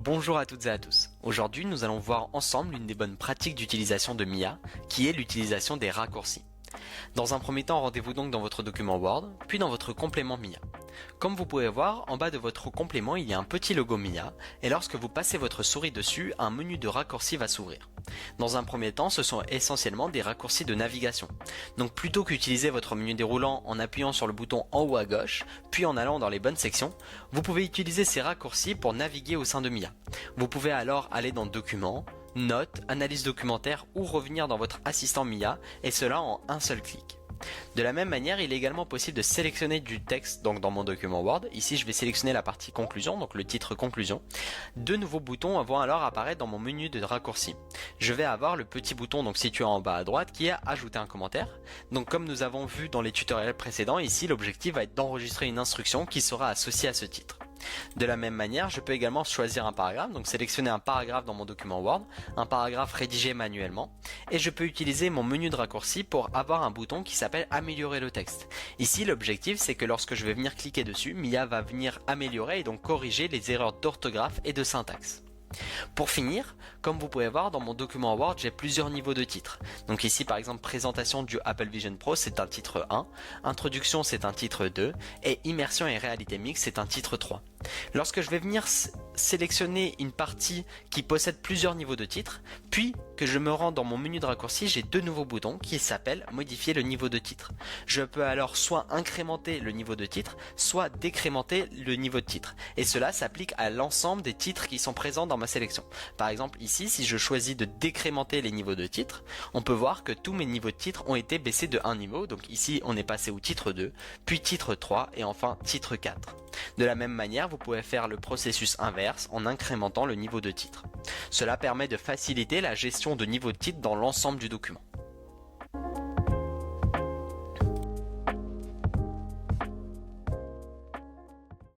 Bonjour à toutes et à tous. Aujourd'hui, nous allons voir ensemble une des bonnes pratiques d'utilisation de Mia, qui est l'utilisation des raccourcis. Dans un premier temps, rendez-vous donc dans votre document Word, puis dans votre complément Mia. Comme vous pouvez voir, en bas de votre complément, il y a un petit logo Mia, et lorsque vous passez votre souris dessus, un menu de raccourcis va s'ouvrir. Dans un premier temps, ce sont essentiellement des raccourcis de navigation. Donc plutôt qu'utiliser votre menu déroulant en appuyant sur le bouton en haut à gauche, puis en allant dans les bonnes sections, vous pouvez utiliser ces raccourcis pour naviguer au sein de Mia. Vous pouvez alors aller dans Documents, Notes, Analyse documentaire ou revenir dans votre assistant Mia, et cela en un seul clic. De la même manière, il est également possible de sélectionner du texte, donc dans mon document Word. Ici, je vais sélectionner la partie conclusion, donc le titre conclusion. Deux nouveaux boutons vont alors apparaître dans mon menu de raccourci. Je vais avoir le petit bouton donc situé en bas à droite qui est ajouter un commentaire. Donc comme nous avons vu dans les tutoriels précédents, ici l'objectif va être d'enregistrer une instruction qui sera associée à ce titre. De la même manière, je peux également choisir un paragraphe, donc sélectionner un paragraphe dans mon document Word, un paragraphe rédigé manuellement, et je peux utiliser mon menu de raccourci pour avoir un bouton qui s'appelle améliorer le texte. Ici, l'objectif c'est que lorsque je vais venir cliquer dessus, Mia va venir améliorer et donc corriger les erreurs d'orthographe et de syntaxe. Pour finir, comme vous pouvez voir dans mon document Word, j'ai plusieurs niveaux de titres. Donc ici par exemple présentation du Apple Vision Pro, c'est un titre 1, introduction c'est un titre 2 et immersion et réalité mixte c'est un titre 3. Lorsque je vais venir sélectionner une partie qui possède plusieurs niveaux de titres, puis que je me rends dans mon menu de raccourci, j'ai deux nouveaux boutons qui s'appellent modifier le niveau de titre. Je peux alors soit incrémenter le niveau de titre, soit décrémenter le niveau de titre. Et cela s'applique à l'ensemble des titres qui sont présents dans ma sélection. Par exemple ici, si je choisis de décrémenter les niveaux de titre, on peut voir que tous mes niveaux de titre ont été baissés de un niveau. Donc ici, on est passé au titre 2, puis titre 3 et enfin titre 4. De la même manière, vous pouvez faire le processus inverse en incrémentant le niveau de titre. Cela permet de faciliter la gestion de niveau de titre dans l'ensemble du document.